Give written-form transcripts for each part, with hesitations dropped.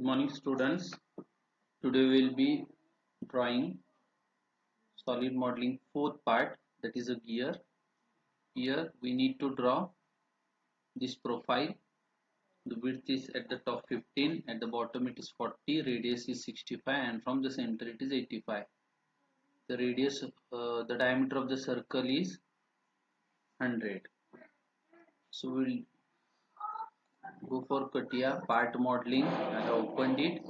Good morning, students. Today we will be drawing solid modeling fourth part, that is a gear. Here we need to draw this profile. The width is at the top 15, at the bottom it is 40, radius is 65, and from the center it is 85. The radius, the diameter of the circle is 100. So we'll go for CATIA part modeling. I have opened it.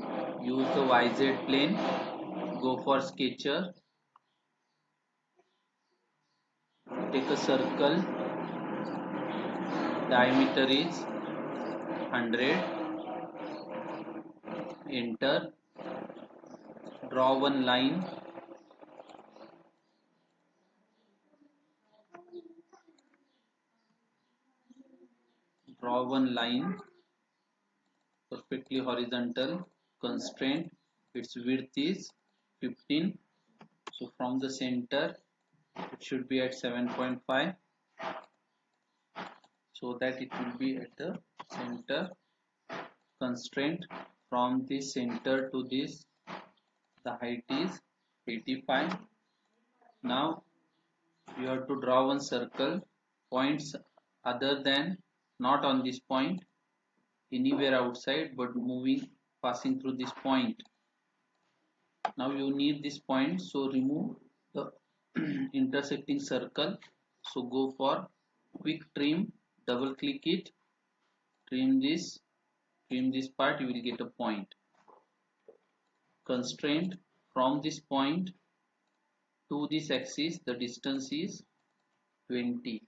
Use the YZ plane. Go for sketcher. Take a circle, diameter is 100, enter, draw one line, perfectly horizontal, constraint, its width is 15, so from the center it should be at 7.5, so that it will be at the center. Constraint from this center to this, the height is 85. Now you have to draw one circle, points other than, not on this point, anywhere outside, but passing through this point. Now you need this point, so remove the intersecting circle. So go for quick trim, double click it, trim this part, you will get a point. Constraint from this point to this axis, the distance is 20.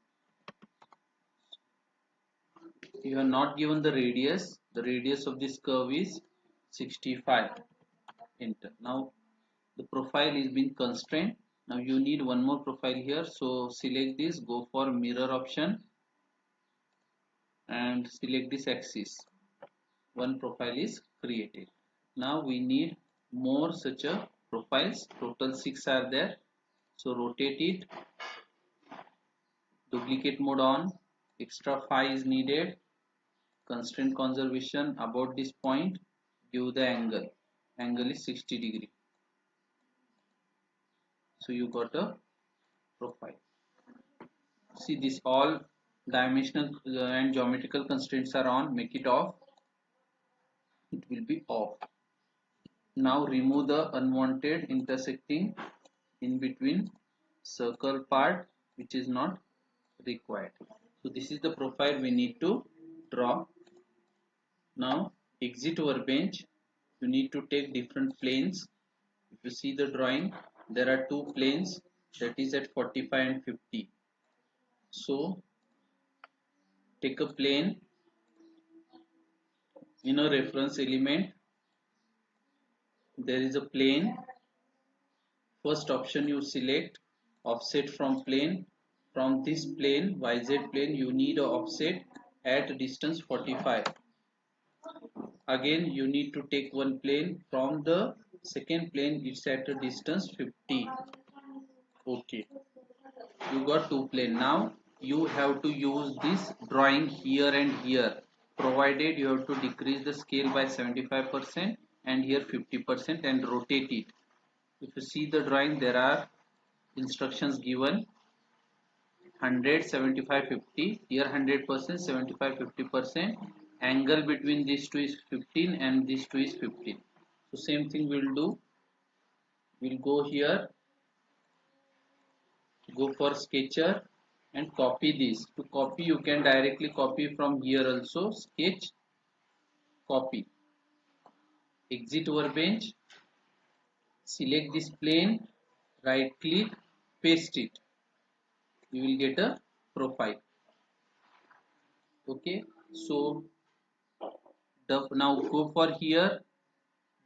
You are not given the radius of this curve is 65. Enter. Now the profile is being constrained. Now you need one more profile here, so select this, go for mirror option and select this axis. One profile is created. Now we need more such a profiles, total 6 are there, so rotate it, duplicate mode on, extra 5 is needed, constraint conservation about this point, give the angle is 60 degree, so you got a profile. See, this all dimensional and geometrical constraints are on, make it off, it will be off. Now remove the unwanted intersecting in between circle part which is not required. So this is the profile we need to draw. Now exit workbench. You need to take different planes. If you see the drawing, there are two planes, that is at 45 and 50. So take a plane in a reference element. There is a plane. First option you select offset from plane. From this plane, YZ plane, you need a offset at distance 45. Again you need to take one plane. From the second plane, it's at a distance 50. Okay, you got two plane. Now you have to use this drawing here and here, provided you have to decrease the scale by 75% and here 50% and rotate it. If you see the drawing, there are instructions given: 100, 75, 50. Here 100%, 75, 50%. Angle between these two is 15 and these two is 15. So same thing we'll do. We'll go here, go for sketcher and copy this. To copy, you can directly copy from here also. Sketch, copy. Exit workbench. Select this plane, right click, paste it. You will get a profile. Okay, so now go for here,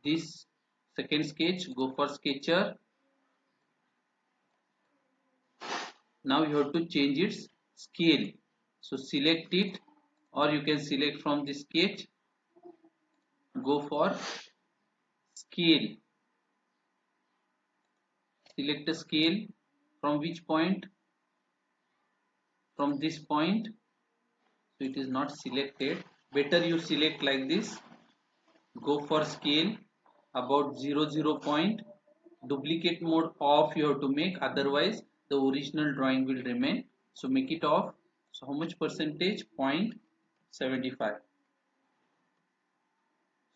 this second sketch, go for sketcher. Now you have to change its scale, so select it, or you can select from the sketch, go for scale, select a scale. From which point? From this point, so it is not selected. Better you select like this, go for scale about 0 point. Duplicate mode off you have to make, otherwise the original drawing will remain. So make it off. So how much percentage? 0.75.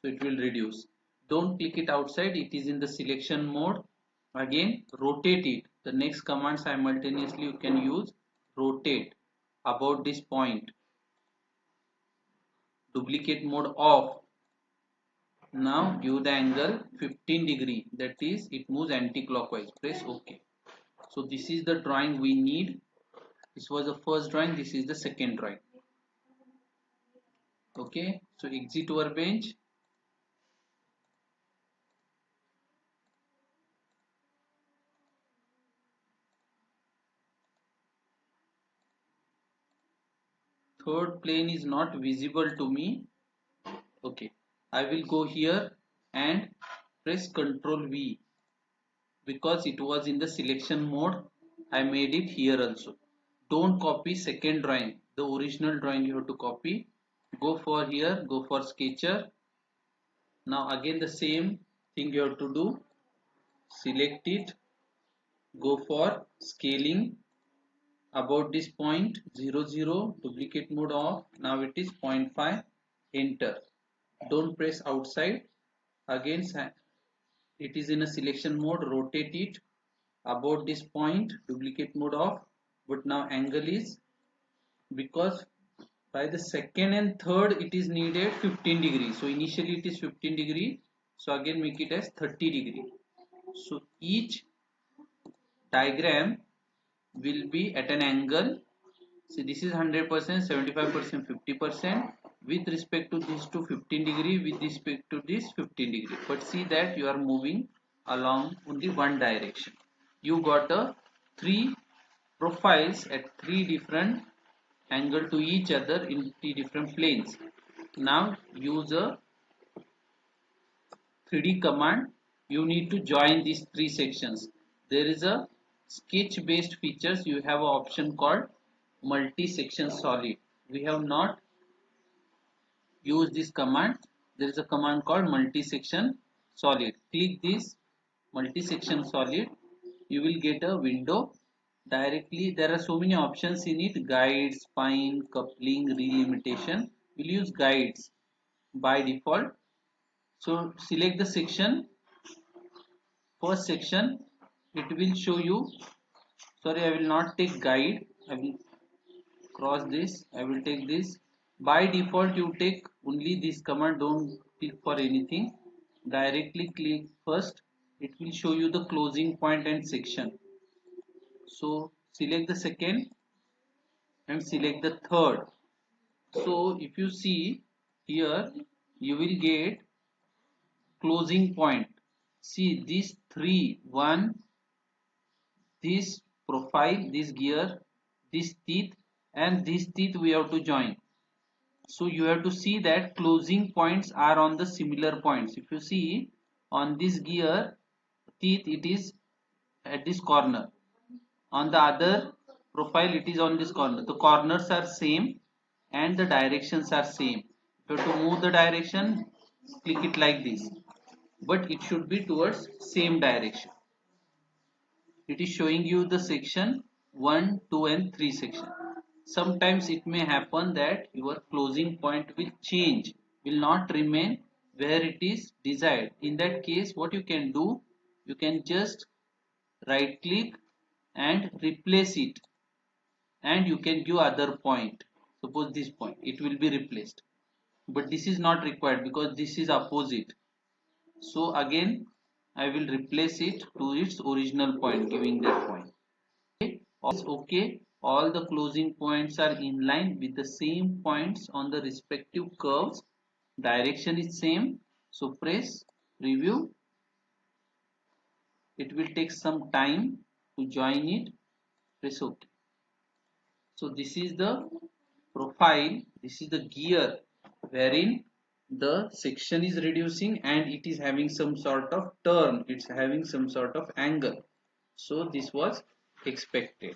So it will reduce. Don't click it outside, it is in the selection mode. Again rotate it. The next command simultaneously you can use rotate about this point. Duplicate mode off. Now give the angle 15 degree, that is it moves anti-clockwise. Press OK. So this is the drawing we need. This was the first drawing, this is the second drawing. Okay, so exit workbench. Third plane is not visible to me. Okay, I will go here and press Ctrl V. Because it was in the selection mode, I made it here also. Don't copy second drawing, the original drawing you have to copy. Go for here, go for sketcher. Now again the same thing you have to do. Select it, go for scaling about this point 0, duplicate mode off. Now it is 0.5, enter. Don't press outside. Again it is in a selection mode, rotate it about this point, duplicate mode off. But now angle is, because by the second and third it is needed 15 degree. So initially it is 15 degree. So again make it as 30 degree. So each diagram will be at an angle. See, this is 100%, 75%, 50% with respect to this to 15 degree, with respect to this 15 degree. But see that you are moving along only one direction. You got a three profiles at three different angle to each other in three different planes. Now use a 3D command. You need to join these three sections. There is a sketch based features, you have an option called multi section solid. We have not used this command. There is a command called multi section solid. Click this multi section solid, you will get a window. Directly there are so many options in it: guide, spine, coupling, relimitation. We'll use guides by default. So select the section, first section. It will show you, sorry I will not take guide, I will cross this, I will take this. By default you take only this command, don't click for anything. Directly click first, it will show you the closing point and section. So select the second and select the third. So if you see here, you will get closing point. See these three, one, this profile, this gear, this teeth, and this teeth we have to join. So you have to see that closing points are on the similar points. If you see on this gear teeth, it is at this corner. On the other profile, it is on this corner. The corners are same and the directions are same. If you have to move the direction, click it like this. But it should be towards same direction. It is showing you the section 1, 2 and 3 section. Sometimes it may happen that your closing point will change, will not remain where it is desired. In that case what you can do, you can just right click and replace it, and you can give other point. Suppose this point, it will be replaced, but this is not required because this is opposite. So again I will replace it to its original point, giving that point. Okay, all the closing points are in line with the same points on the respective curves. Direction is same. So press preview. It will take some time to join it. Press OK. So this is the profile. This is the gear wherein the section is reducing and it is having some sort of turn. It's having some sort of angle. So this was expected.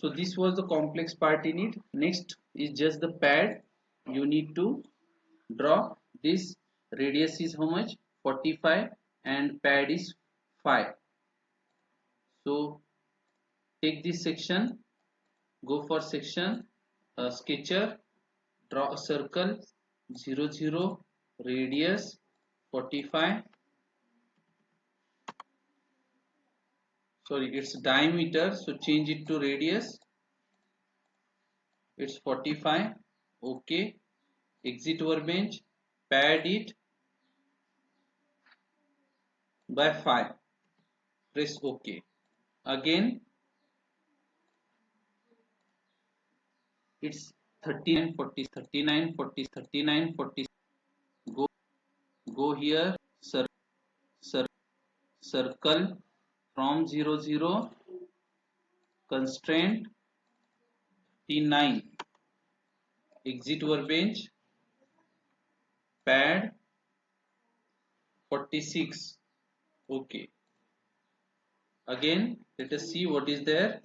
So this was the complex part in it. Next is just the pad. You need to Draw this. Radius is how much? 45 and pad is 5. So take this section, go for section, sketcher, draw a circle, 0 0, radius 45, sorry, it's diameter, so change it to radius, it's 45. Okay, exit workbench, pad it by 5, press OK. Again it's 39 40 39 40 39 40. Go here, circle from 0 0, constraint T9, exit workbench, pad 46. Okay, again let us see what is there.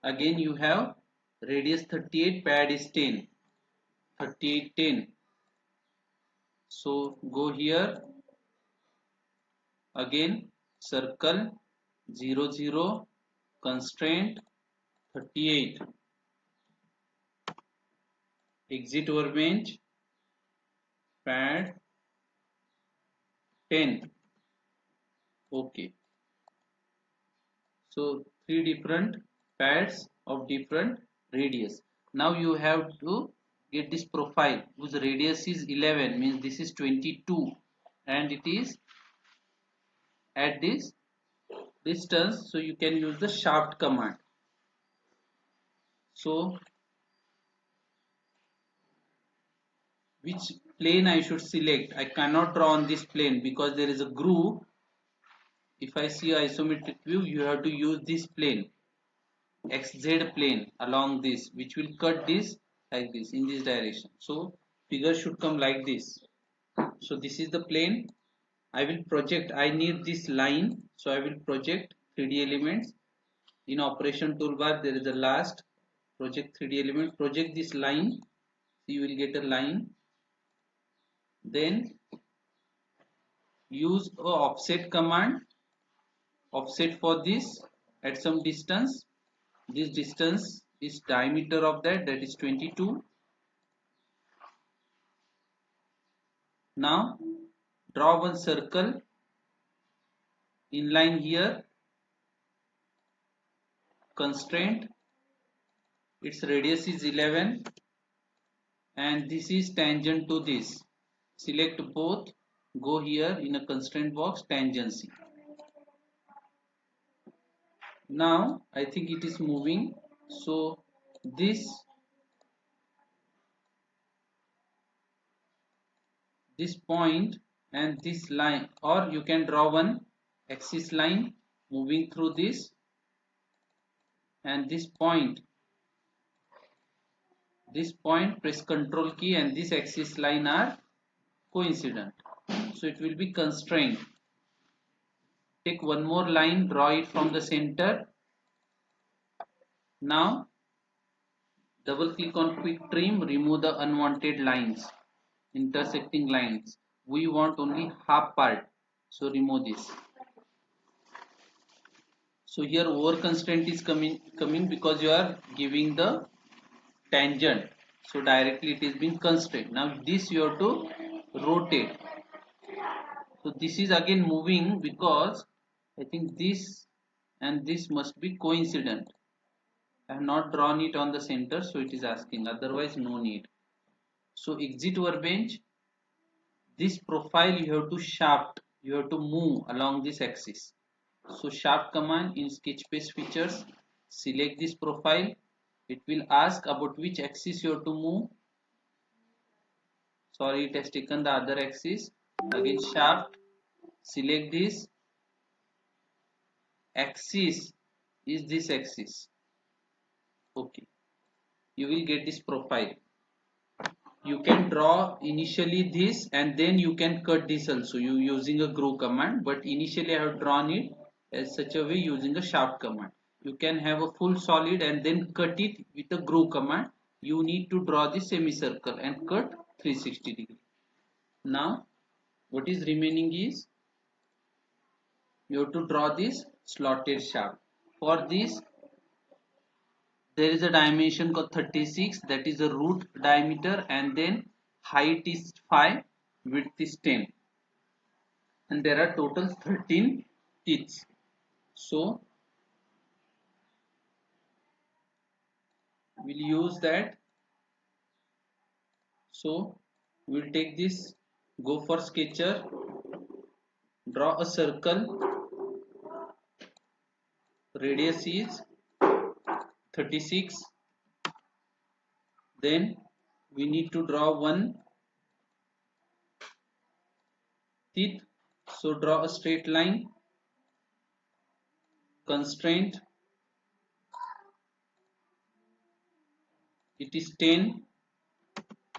Again you have radius 38, pad is 10, 38 10. So go here, again circle 0 0, constraint 38, exit workbench, pad 10. Okay, so 3 different pads of different radius. Now you have to get this profile whose radius is 11, means this is 22 and it is at this distance, so you can use the shaft command. So which plane I should select? I cannot draw on this plane because there is a groove. If I see isometric view, you have to use this plane, xz plane, along this, which will cut this like this in this direction. So figure should come like this. So this is the plane. I will project, I need this line, so I will project 3D elements. In operation toolbar there is a last, project 3D element, project this line, so you will get a line. Then use a offset command, offset for this at some distance. This distance is diameter of that is 22. Now draw one circle, inline here, constraint, its radius is 11 and this is tangent to this. Select both, go here in a constraint box, tangency. Now I think it is moving, so this point and this line, or you can draw one axis line moving through this, and this point press control key and this axis line are coincident, so it will be constraint. Take one more line, draw it from the center. Now double click on quick trim, remove the unwanted lines, intersecting lines. We want only half part, so remove this. So here over constraint is coming because you are giving the tangent, so directly it is being constrained. Now this you have to rotate, so this is again moving because I think this and this must be coincident. I have not drawn it on the center, so it is asking, otherwise no need. So exit workbench, this profile you have to shaft, you have to move along this axis. So shaft command in Sketchbase features, select this profile, it will ask about which axis you have to move. Sorry, it has taken the other axis. Again shaft, select this, axis is this axis. Okay, you will get this profile. You can draw initially this and then you can cut this also, you using a groove command, but initially I have drawn it as such a way using a shaft command. You can have a full solid and then cut it with a groove command. You need to draw the semicircle and cut 360 degree. Now what is remaining is you have to draw this slotted shaft. For this there is a dimension called 36, that is the root diameter, and then height is 5, width is 10, and there are total 13 teeth. So we'll use that. So we'll take this, go for sketcher, draw a circle, radius is 36, then we need to draw one teeth. So draw a straight line, constraint, it is 10,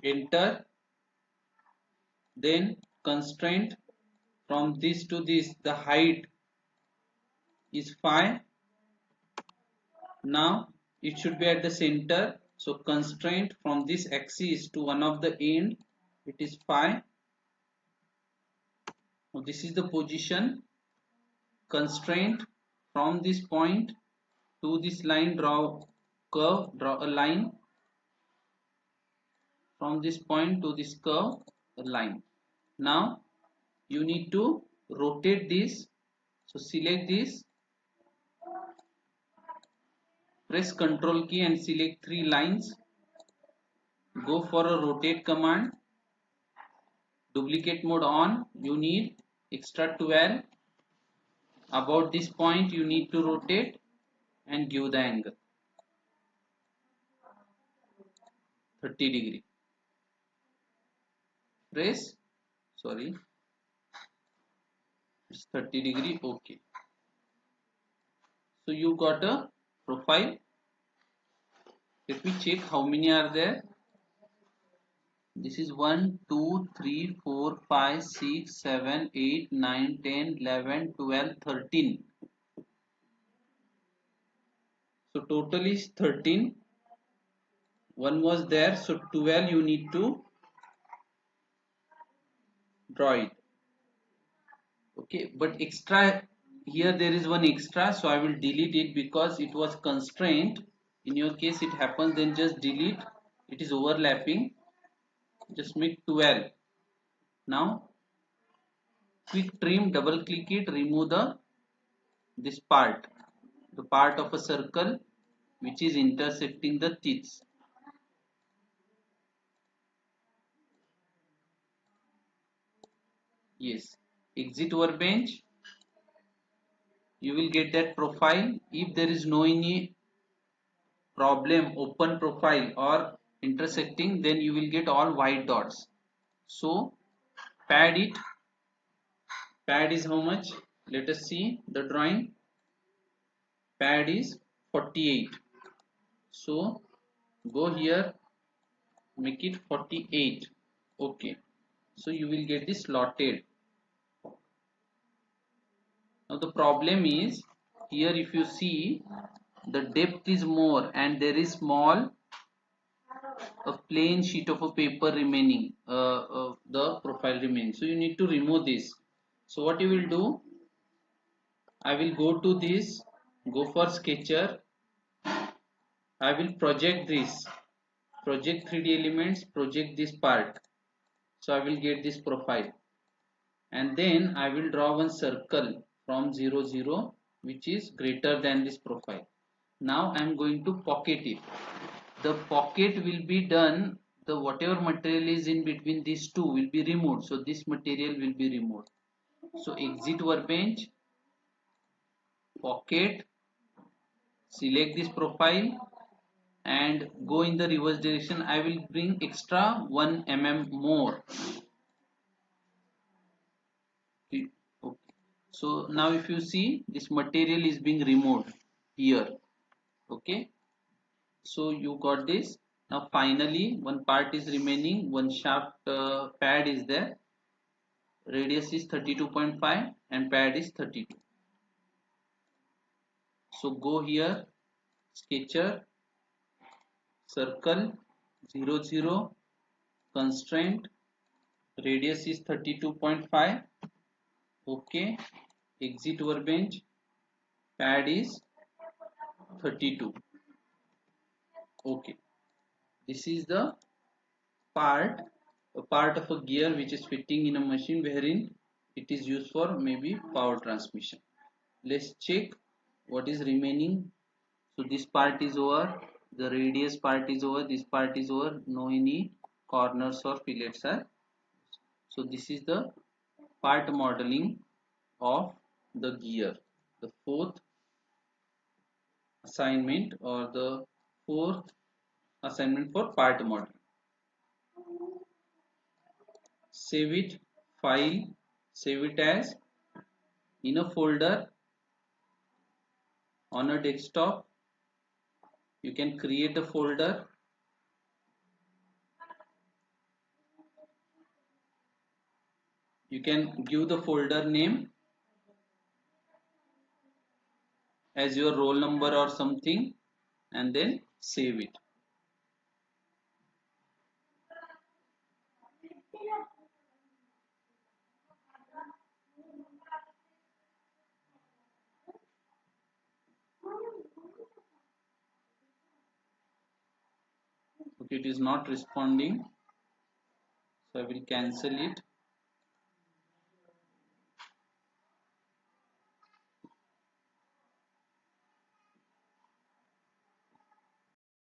enter, then constraint from this to this, the height is 5. Now it should be at the center, so constraint from this axis to one of the end, it is 5. Now this is the position. Constraint from this point to this line, draw curve, draw a line from this point to this curve, a line. Now you need to rotate this, so select this, press Ctrl key and select 3 lines, go for a rotate command, duplicate mode on, you need extra 12, about this point you need to rotate and give the angle 30 degree, press, sorry, it's 30 degree, okay. So you got a profile. Let me check how many are there. This is 1, 2, 3, 4, 5, 6, 7, 8, 9, 10, 11, 12, 13. So total is 13. One was there, so 12 you need to draw it. Okay, but extra, here there is one extra, so I will delete it because it was constraint. In your case it happens, then just delete, it is overlapping, just make 12. Now quick trim, double click it, remove this part, the part of a circle which is intersecting the teeth. Yes, exit workbench, you will get that profile. If there is no any problem, open profile or intersecting, then you will get all white dots. So pad it. Pad is how much? Let us see the drawing. Pad is 48. So go here, make it 48. Okay. So you will get this slotted. Now the problem is here, if you see, the depth is more and there is small a plain sheet of a paper remaining, the profile remaining, so you need to remove this. So what you will do, I will go to this, go for sketcher, I will project this, project 3D elements, project this part, so I will get this profile, and then I will draw one circle from 0 0 which is greater than this profile. Now I am going to pocket it. The pocket will be done, the whatever material is in between these two will be removed, so this material will be removed. So exit workbench, pocket, select this profile and go in the reverse direction. I will bring extra 1 mm more. Okay. So now if you see, this material is being removed here. Okay, so you got this. Now finally one part is remaining, one shaft pad is there, radius is 32.5 and pad is 32. So go here, sketcher, circle 0 0, constraint, radius is 32.5. Okay, exit workbench, pad is 32. Okay, this is the part, a part of a gear which is fitting in a machine wherein it is used for maybe power transmission. Let's check what is remaining. So this part is over, the radius part is over, this part is over, no any corners or fillets are. So this is the part modeling of the gear, the fourth assignment or the fourth assignment for part modeling. Save it, file, save it as in a folder on a desktop. You can create a folder. You can give the folder name as your roll number or something and then save it. Okay, it is not responding, so I will cancel it.